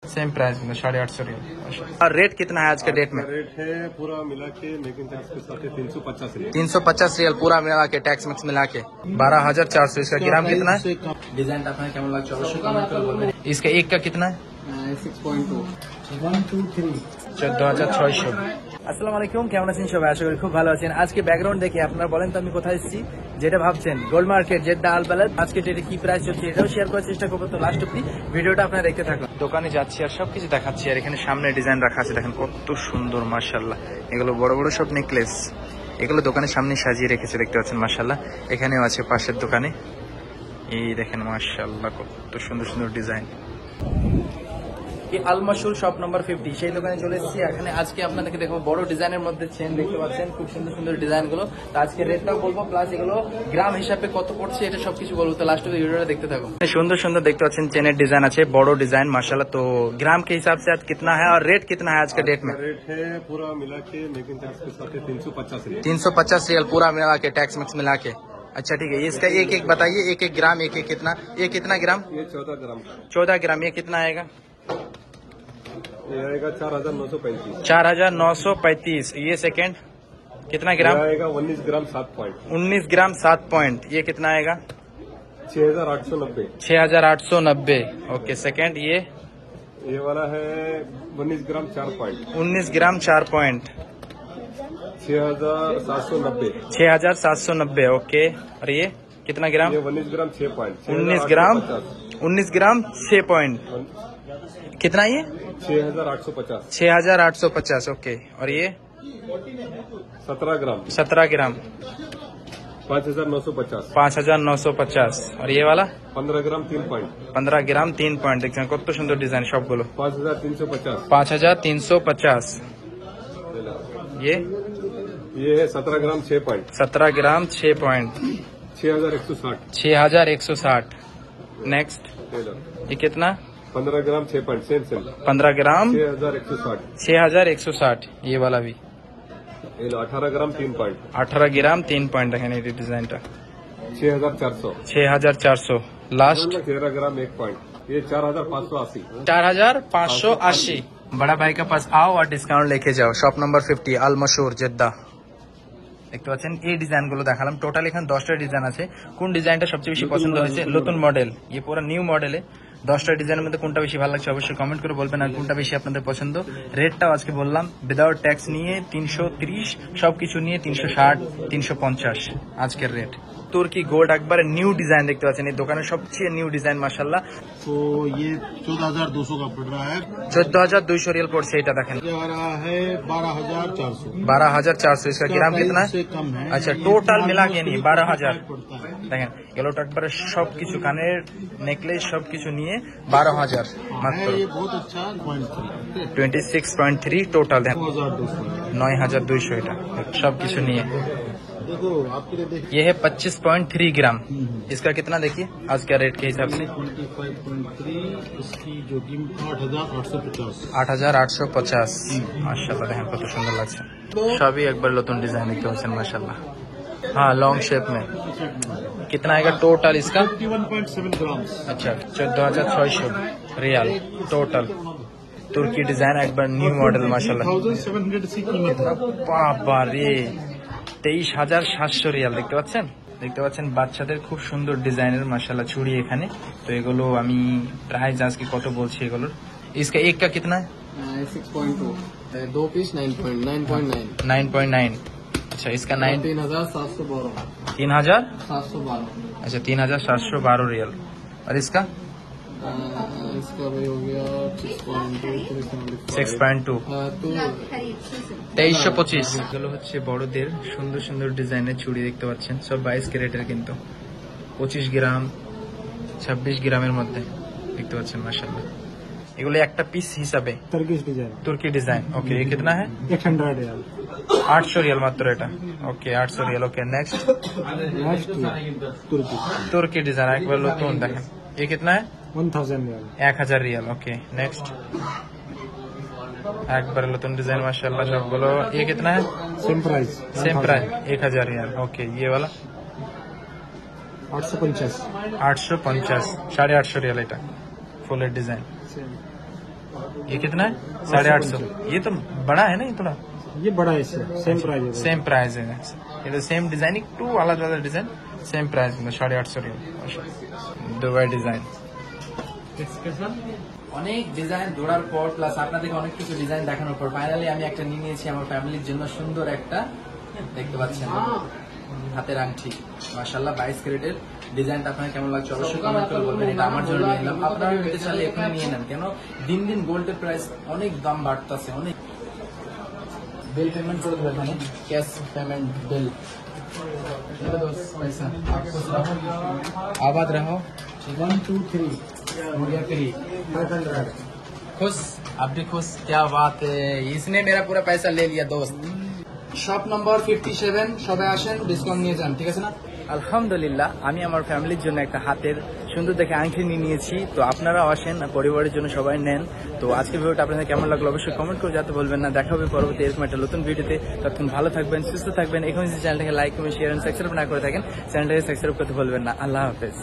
Same price में 850 real. और rate कितना है आज के डेट में? रेट है पूरा मिला के मेकिंग टैक्स के साथ 350 रियल। 350 रियल पूरा मिला के टैक्स मिक्स मिला के 12,400। इसका ग्राम कितना है? डिजाइन आपने কেমন লাগছে অবশ্যই কমেন্ট করে বলবেন। इसका एक का कितना है? 6.2 1 2 3 14,600। আসসালামু আলাইকুম, কেমন আছেন সবাই? আশা করি খুব ভালো আছেন। আজকে ব্যাকগ্রাউন্ড দেখে আপনারা বলেন তো আমি কোথায় এসেছি, যেটা ভাবছেন গোল্ড মার্কেট জেদ্দা আল বালাদ। আজকে ডেটে কি প্রাইস চলছে এটাও শেয়ার করার চেষ্টা করবো, তো লাস্ট অব্দি ভিডিওটা আপনারা দেখতে থাকুন। দোকানে যাচ্ছি আর সবকিছু দেখাচ্ছি। আর এখানে সামনে ডিজাইন রাখা আছে, দেখেন কত সুন্দর মাশাআল্লাহ। এগুলো বড় বড় সব নেকলেস, এগুলো দোকানের সামনে সাজিয়ে রেখেছে, দেখতে পাচ্ছেন মাশাআল্লাহ। এখানেও আছে পাশের দোকানে, এই দেখেন মাশাআল্লাহ কত সুন্দর সুন্দর ডিজাইন। আল মাসুর শপ নাম্বার 50 সেই দোকানে চলে এসেছি। এখানে আজকে আপনাদেরকে দেখবো বড় ডিজাইনের মধ্যে চেন, দেখতে পাচ্ছেন খুব সুন্দর সুন্দর ডিজাইন গুলো। তো আজকে রেটটাও বলবো, প্লাস এগুলো গ্রাম হিসাবে কত পড়ছে এটা সবকিছু বলবো। তো লাস্ট ভিডিওটা দেখতে থাকো। সুন্দর সুন্দর দেখতে পাচ্ছেন চেনের ডিজাइन আছে, বড় डिजाइन माशाल्लाह। तो ग्राम के हिसाब से आज कितना है और रेट कितना है आज के डेट में? रेट है पूरा मिला के मेकिंग टैक्स के साथ 350 रियल। 350 रियल पूरा मिला के टैक्स मिक्स मिला के। अच्छा ठीक है, इसका एक एक बताइए, एक एक ग्राम, एक एक कितना, ये कितना ग्राम? ये 14 ग्राम। 14 ग्राम। ये कितना आएगा? ये आएगा 4,935। 4,935। ये सेकंड कितना ग्राम? आएगा 19 ग्राम 7 पॉइंट। 19 ग्राम 7 पॉइंट। ये कितना आएगा? 6,890। 6,890। ओके सेकंड ये वाला है 19 ग्राम 4 पॉइंट। 19 ग्राम 4 पॉइंट 6,790। 6,790। ओके, और ये कितना ग्राम? ये 19 ग्राम 6 पॉइंट। 19 ग्राम 6 पॉइंट। कितना ये? 6,850। 6,850। ओके, और ये 17 ग्राम 17 ग्राम 5,950। 5,950। और ये वाला 15 ग्राम 3 पॉइंट। 15 গ্রাম 3 পয়েন্ট। দেখছেন কত সুন্দর ডিজাইন সবগুলো। 5,350। 5,350। ये है 17 ग्राम 6 पॉइंट। 17 ग्राम 6 पॉइंट 6,160। 6,160। नेक्स्ट ये कितना? 15 ग्राम 6 पॉइंट सेम 15 ग्राम 6,160। 6,160। ये वाला भी 18 ग्राम 3 पॉइंट। 18 গ্রাম 3 পয়েন্ট। দেখেন এই ডিজাইনটা 6,400। 6,400। लास्ट 13 ग्राम 1 पॉइंट। ये 4,580। 4,580। बड़ा भाई का पास आओ और डिस्काउंट लेके जाओ। शॉप नंबर 50 আল মাসুর জেদ্দা। দেখতে পাচ্ছেন এই ডিজাইন গুলো দেখালাম, টোটাল এখানে 10টা ডিজাইন আছে। কোন ডিজাইনটা সবচেয়ে বেশি পছন্দ হয়েছে? নতুন মডেল, ये पूरा নিউ মডেলে 10টা ডিজাইনের মধ্যে কোনটা বেশি ভালো লাগছে অবশ্যই কমেন্ট করে বলবেন, আর কোনটা বেশি আপনাদের পছন্দ। রেটটাও আজকে বললাম, উইদাউট ট্যাক্স নিয়ে 330, সবকিছু নিয়ে 360, 350 আজকের রেট। तुर्की गोल्ड একবার নিউ ডিজাইন দেখতে পাচ্ছেন, এই দোকানের সবচেয়ে নিউ ডিজাইন মাশাআল্লাহ। तो ये 14,200 का पड़ रहा है। 14,200 रियल पड़ছে, এটা দেখেন। ये आ रहा है 12,400। 12,400। इसका ग्राम कितना है? से कम है। अच्छा टोटल मिला के नहीं 12,000। पड़ता है। দেখেন এগুলোটা একবারে সবকিছু, কানের নেকলেস সবকিছু নিয়ে 12,000 মাত্র। ये बहुत अच्छा पॉइंट 26.3 টোটাল। দেখেন 9,200। 9,200 এটা সবকিছু নিয়ে। देखो आपके लिए देखिए, ये है 25.3 ग्राम। इसका कितना देखिए आज का रेट के हिसाब से? 25.3। इसकी जो कीमत 8,850। 8,850। মাশাআল্লাহ দেখেন কত সুন্দর লাগছে। সবই একবার নতুন ডিজাইন দেখতে পাচ্ছেন মাশাআল্লাহ। हाँ लॉन्ग शेप में। कितना आएगा टोटल इसका? 51.7 ग्राम। अच्छा 14,600 रियाल टोटल। तुर्की डिजाइन একবার নিউ মডেল মাশাআল্লাহ। 1,700 की कीमत है। বাবা রে, 23,700 রিয়াল। দেখতে পাচ্ছেন, দেখতে পাচ্ছেন বাচ্চাদের খুব সুন্দর ডিজাইনের মাশাআল্লাহ চুড়ি এখানে। তো এগুলো আমি প্রাইস আজকে কত বলছি এগুলোর। इसका एक का कितना है? 6.2। 2 पीस 9.9। 9.9। अच्छा इसका 3,712। 3,712। अच्छा 3,712 रियल। और इसका इसका भी हो गया 6.2। 6.2। 2325। এগুলো হচ্ছে বড়দের সুন্দর সুন্দর ডিজাইনের চুড়ি দেখতে পাচ্ছেন, সব 22 ক্যারেটের, কিন্তু 25 গ্রাম 26 গ্রামের মধ্যে দেখতে পাচ্ছেন মাশাআল্লাহ। এগুলো একটা পিস হিসাবে তুর্কি ডিজাইন। ওকে ये कितना है? 800 रियाल। 800 रियल मात्र এটা। ওকে 800 रियल। ओके नेक्स्ट तुर्की डिजाइन একবার নতুন দেখেন। ये कितना है? 1,000 रियाल। 1,000 रियल। ओके नेक्स्ट একবার নতুন ডিজাइन माशाल्लाह সবগুলো। ये कितना है? Same price. 1,000 रियल। ओके ये वाला 850। 850, 850 रियल এটা ফুলের ডিজাইন। ये कितना है? 850। ये तो बड़ा है ना ये थोड़ा? ये बड़ा है इससे सेम प्राइस है सेम प्राइस है। ये तो सेम डिजाइन, टू अलग अलग डिजाइन सेम प्राइस में 850 দুবাই ডিজাইন। অনেক ডিজাইন দৌড়ার পর প্লাস আপনাদেরকে অনেক কিছু ডিজাইন দেখানোর পর ফাইনালি আমি একটা নিয়ে নিয়েছি আমার ফ্যামিলির জন্য সুন্দর একটা, দেখতে পাচ্ছেন হাতের আংটি, মাশাআল্লাহ 22 ক্যারেটের। ডিজাইনটা আপনার কেমন লাগছে অবশ্যই কমেন্ট করে বলবেন। এটা আমার জন্য নিয়ে নিলাম, আপনারা নিতে চাইলে এখনই নিয়ে নেন, কেন দিন দিন গোল্ডের প্রাইস অনেক দাম বাড়তেছে। অনেক बिल पेमेंट कर दो मैंने, कैश पेमेंट बिल पैसा। आबाद रहो। 1 2 3 हो गया फ्री। 500 खुश, आप भी खुश, क्या बात है, इसने मेरा पूरा पैसा ले लिया दोस्त। শপ নম্বর 57, সবাই আসেন, ডিসকাউন্ট নিয়ে যান, ঠিক আছে না? আলহামদুলিল্লাহ আমি আমার ফ্যামিলির জন্য একটা হাতের সুন্দর দেখে আংটি নিয়ে নিয়েছি। তো আপনারাও আসেন, পরিবারের জন্য সবাই নেন। তো আজকের ভিডিওটা আপনাদের কেমন লাগলো অবশ্যই কমেন্ট করে জানতে বলবেন না। দেখা হবে পরবর্তী এরকম একটা নতুন ভিডিওতে। ততক্ষণ ভালো থাকবেন, সুস্থ থাকবেন। এখন যদি চ্যানেলটাকে like comment share and subscribe না করে থাকেন, চ্যানেলটাকে সাবস্ক্রাইব করতে ভুলবেন না। আল্লাহ হাফেজ।